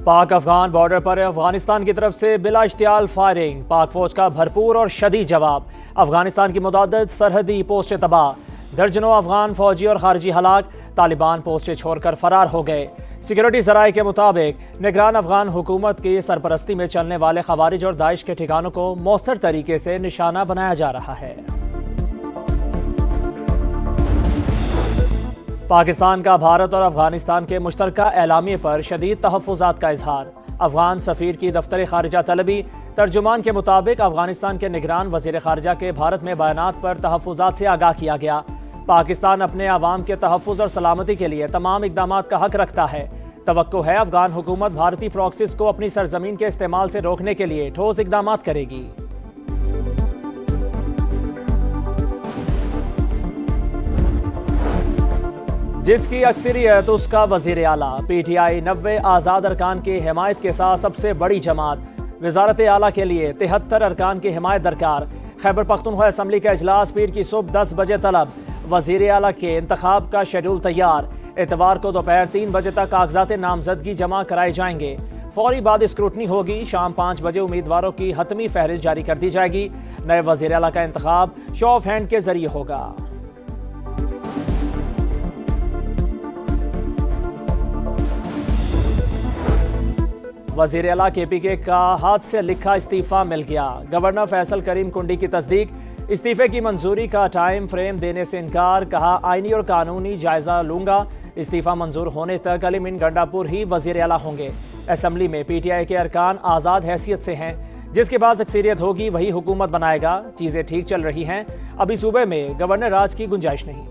पाक अफगान बॉर्डर पर अफगानिस्तान की तरफ से बिला इश्तियाल फायरिंग, पाक फौज का भरपूर और शदीद जवाब। अफगानिस्तान की मुतअद्दिद सरहदी पोस्टें तबाह, दर्जनों अफगान फौजी और खारजी हलाक। तालिबान पोस्टें छोड़कर फरार हो गए। सिक्योरिटी ज़राए के मुताबिक निगरान अफगान हुकूमत की सरपरस्ती में चलने वाले खवारिज और दाइश के ठिकानों को मौसर तरीके से निशाना बनाया जा रहा है। पाकिस्तान का भारत और अफगानिस्तान के मुश्तरका एलामिये पर शदीद तहफ़्फ़ुज़ात का इजहार। अफगान सफ़ीर की दफ्तर खारिजा तलबी तर्जुमान के मुताबिक अफगानिस्तान के निगरान वज़ीर खारिजा के भारत में बयानात पर तहफ़्फ़ुज़ात से आगाह किया गया। पाकिस्तान अपने अवाम के तहफ़्फ़ुज़ और सलामती के लिए तमाम इक़दामात का हक रखता है। तवक्को है अफगान हुकूमत भारतीय प्रॉक्सिस को अपनी सरजमीन के इस्तेमाल से रोकने के लिए ठोस इक़दामात करेगी। जिसकी अक्सरियत उसका वज़ीर आला। PTI 90 आज़ाद अरकान की हिमायत के साथ सबसे बड़ी जमात। वज़ारत आला के लिए 73 अरकान की हिमायत दरकार। खैबर पख्तूनख्वा असम्बली का इजलास पीर की सुबह 10 बजे तलब। वज़ीर आला के इंतखाब का शेड्यूल तैयार। इतवार को दोपहर 3 बजे तक कागजात नामजदगी जमा कराए जाएंगे। फौरी बाद स्क्रूटनी होगी। शाम 5 बजे उम्मीदवारों की हतमी फहरिस्त जारी कर दी जाएगी। नए वज़ीर आला का इंतखाब शो ऑफ हैंड के जरिए होगा। वज़ीर आला KPK का हाथ से लिखा इस्तीफा मिल गया। गवर्नर फैसल करीम कुंडी की तस्दीक। इस्तीफे की मंजूरी का टाइम फ्रेम देने से इनकार। कहा आईनी और कानूनी जायजा लूंगा। इस्तीफा मंजूर होने तक अलीमीन गंडापुर ही वज़ीर आला होंगे। असम्बली में PTI के अरकान आज़ाद हैसियत से हैं। जिसके पास अक्सरियत होगी वही हुकूमत बनाएगा। चीज़ें ठीक चल रही हैं। अभी सूबे में गवर्नर राज की गुंजाइश नहीं।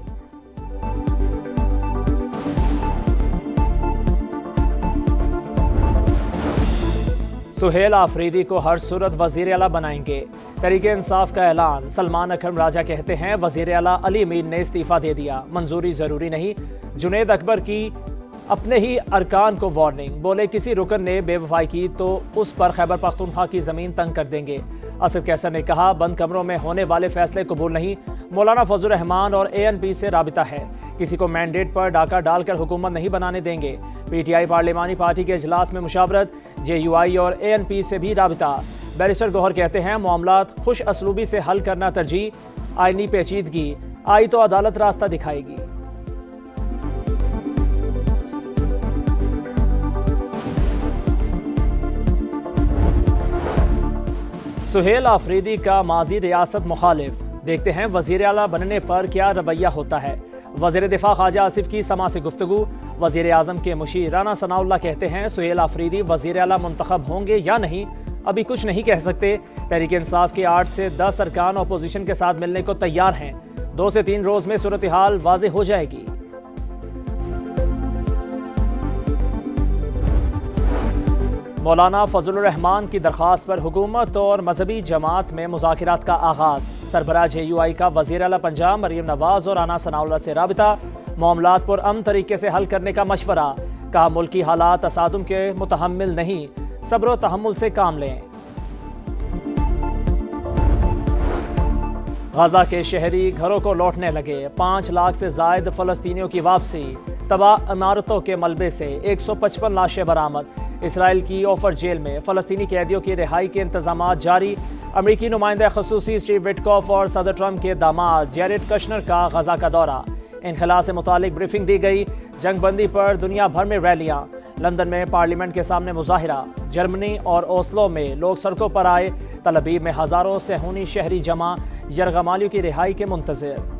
सुहेल आफरीदी को हर सूरत वज़ीर आला बनाएंगे। तहरीक इंसाफ का ऐलान। सलमान अकरम राजा कहते हैं वज़ीर आला अली अमीन ने इस्तीफा दे दिया, मंजूरी जरूरी नहीं। जुनेद अकबर की अपने ही अरकान को वार्निंग। बोले किसी रुकन ने बेवफाई की तो उस पर खैबर पख्तूनख्वा की ज़मीन तंग कर देंगे। असद कैसर ने कहा बंद कमरों में होने वाले फैसले कबूल नहीं। मौलाना फजल रहमान और ANP से राबिता है। किसी को मैंडेट पर डाका डालकर हुकूमत नहीं बनाने देंगे। PTI पार्लिमानी पार्टी के इजलास में मुशावरत। JUI और ANP से भी राबिता। बैरिस्टर गौहर कहते हैं मामलात खुश असलूबी से हल करना तरजीह। आईनी पेचीदगी आई तो अदालत रास्ता दिखाएगी। सुहेल आफरीदी का माजी रियासत मुखालिफ। देखते हैं वज़ीर आला बनने पर क्या रवैया होता है। वज़ीर दिफा ख्वाजा आसिफ की समा से गुफ्तगू। वज़ीर आज़म के मुशीर राना सनाउल्लाह कहते हैं सुहेल आफरीदी वज़ीर आला मुंतखब होंगे या नहीं अभी कुछ नहीं कह सकते। तहरीक इंसाफ के 8 से 10 अरकान अपोजिशन के साथ मिलने को तैयार हैं। 2 से 3 रोज में सूरत हाल वाज़ेह हो जाएगी। मौलाना फजल रहमान की दरख्वास्त पर हुकूमत और मजहबी जमात में मुज़ाकिरात का आगाज़। सरबराह JUI का वज़ीर आला पंजाब मरीम नवाज और राना सनाउल्लाह से राबिता। मामलात पर अमन तरीके से हल करने का मशवरा। कहा मुल्की हालात तसादुम के मुतहम्मिल नहीं, सब्र व तहम्मुल से काम लें। गजा के शहरी घरों को लौटने लगे। 5 लाख से जायद फ़लस्तीनियों की वापसी। तबाह इमारतों के मलबे से 155 लाशें बरामद। इसराइल की ऑफर जेल में फ़लस्तीनी कैदियों की रिहाई के इंतजामात जारी। अमरीकी नुमाइंदा खसूसी स्टीव विटकॉफ और सदर ट्रंप के दामाद जेरेड कश्नर का गजा का दौरा। इनखला से मुतालिक ब्रीफिंग दी गई। जंगबंदी पर दुनिया भर में रैलियां। लंदन में पार्लियामेंट के सामने मुजाहिरा। जर्मनी और ओस्लो में लोग सड़कों पर आए। तलबीब में हज़ारों सेहूनी शहरी जमा। यरगमालियों की रिहाई के मुंतज़िर।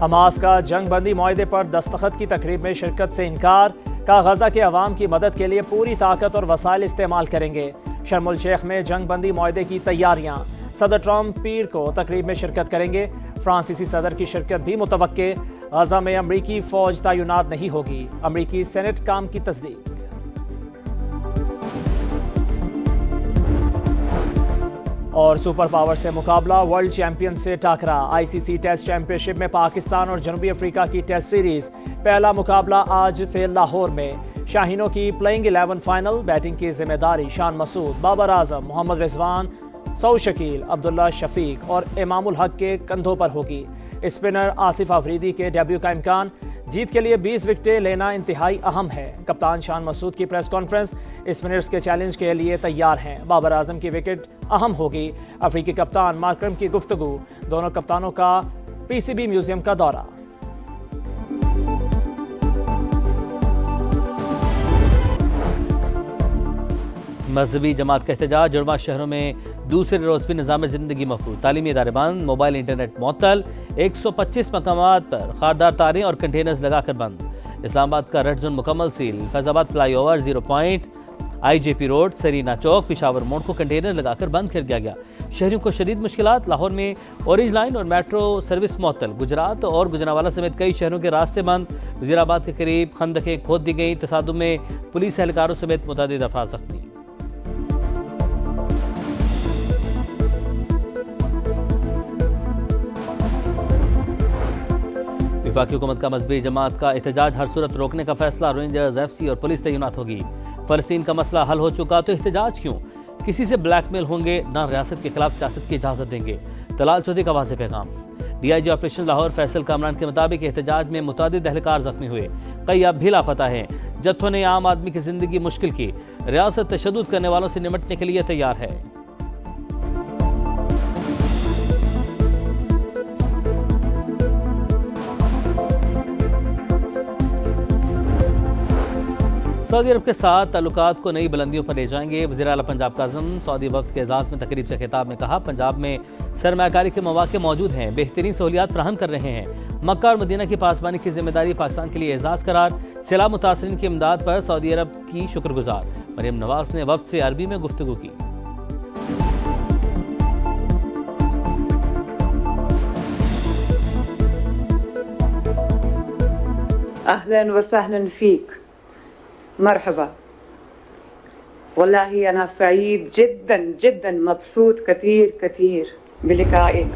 हमास का जंगबंदी मुआहदे पर दस्तखत की तकरीब में शिरकत से इनकार। का गजा के अवाम की मदद के लिए पूरी ताकत और वसाइल इस्तेमाल करेंगे। शर्मुल शेख में जंगबंदी मुआहदे की तैयारियां। सदर ट्रंप पीर को तकरीब में शिरकत करेंगे। फ्रांसीसी सदर की शिरकत भी मुतवक्के। गजा में अमरीकी फौज तैनात नहीं होगी। अमरीकी सेनेट काम की तस्दीक। और सुपर पावर से मुकाबला। वर्ल्ड चैंपियन से टाकरा। ICC टेस्ट चैंपियनशिप में पाकिस्तान और जनूबी अफ्रीका की टेस्ट सीरीज। पहला मुकाबला आज से लाहौर में। शाहीनों की प्लेइंग 11 फाइनल। बैटिंग की जिम्मेदारी शान मसूद, बाबर आजम, मोहम्मद रिजवान, सऊद शकील, अब्दुल्ला शफीक और इमामुल हक के कंधों पर होगी। स्पिनर आसिफ अफरीदी के डेब्यू का इम्कान। जीत के लिए 20 विकेटें लेना इंतहाई अहम है। कप्तान शान मसूद की प्रेस कॉन्फ्रेंस। स्पिनर्स के चैलेंज के लिए तैयार हैं। बाबर आजम की विकेट अहम होगी। अफ्रीकी कप्तान मार्करम की गुफ्तगू। दोनों कप्तानों का पीसीबी म्यूजियम का दौरा। मजहबी जमात का एहतजाज। जुड़वा शहरों में दूसरे रोज भी निज़ाम ज़िंदगी महफूज। तालीमी इदारे बंद। मोबाइल इंटरनेट मुअत्तल। 125 मकामात पर खारदार तारें और कंटेनर्स लगाकर बंद। इस्लामाबाद का रेड जोन मुकम्मल सील। Faizabad flyover, 0 point, IJP road, Serena चौक, पिशावर मोड़ को कंटेनर लगाकर बंद कर दिया गया। शहरियों को शदीद मुश्किलात। लाहौर में ऑरेंज लाइन और मेट्रो सर्विस मुअत्तल। गुजरात और गुजरांवाला समेत कई शहरों के रास्ते बंद। वजीराबाद के करीब खंदकें खोद दी गई। तसादुम में पुलिस एहलकारों समेत मुतअद्दिद अफराद जख्मी। वफाकी हुकूमत का मजहबी जमात का एहतजाज हर सूरत रोकने का फैसला। रेंजर्स, FC और पुलिस तैनात होगी। फ़लस्तीन का मसला हल हो चुका तो एहतजाज क्यों? किसी से ब्लैकमेल होंगे ना रियासत के खिलाफ सियासत की इजाज़त देंगे। तलाल चौधरी का वाज़ेह पैगाम। DIG ऑपरेशन लाहौर फैसल कामरान के मुताबिक एहतजाज में मुतअद्दिद एहलकार जख्मी हुए। कई अब भी लापता हैं। जत्थों ने आम आदमी की जिंदगी मुश्किल की। रियासत तशद्दुद करने वालों से निमटने के लिए तैयार है। सऊदी अरब के साथ ताल्लुकात को नई बुलंदियों पर ले जाएंगे। वज़ीर आला पंजाब काज़म सऊदी वफ़द के एजाज़ में तकरीब से खिताब में कहा, पंजाब में सरमायाकारी के मौके मौजूद हैं, बेहतरीन सहूलियात फराहम कर रहे हैं। मक्का और मदीना की पासबानी की जिम्मेदारी पाकिस्तान के लिए एजाज़ करार। सैलाब मुतासरीन की इमदाद पर सऊदी अरब की शुक्रगुजार। मरियम नवाज ने वफ़द से अरबी में गुफ्तगू की। अहलन व सहलन फीक, मरहबा। वल्लाही अना सईद जिद्दन जिद्दन मबसूत कतीर कतीर बिलिकाइक।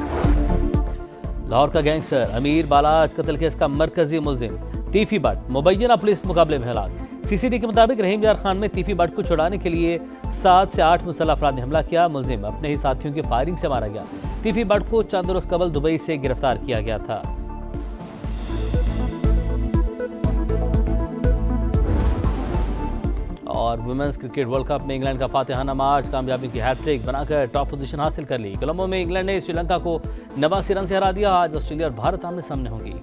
लाहौर का गैंगस्टर अमीर बालाज कत्ल केस का मरकजी मुलजिम तीफी भट्ट मुबैना पुलिस मुकाबले में हलाक। CCD के मुताबिक रहीम यार खान में तीफी भट्ट को छुड़ाने के लिए 7 से 8 मुसल्लह अफराद ने हमला किया। मुलजिम अपने ही साथियों की फायरिंग से मारा गया। तीफी भट्ट को चंद रोज कबल दुबई से गिरफ्तार किया गया था। और वुमेन्स क्रिकेट वर्ल्ड कप में इंग्लैंड का फातिहाना मार्च कामयाबी की हैट्रिक बनाकर टॉप पोजीशन हासिल कर ली। कोलंबो में इंग्लैंड ने श्रीलंका को 89 रन से हरा दिया। आज ऑस्ट्रेलिया और भारत आमने सामने होंगी।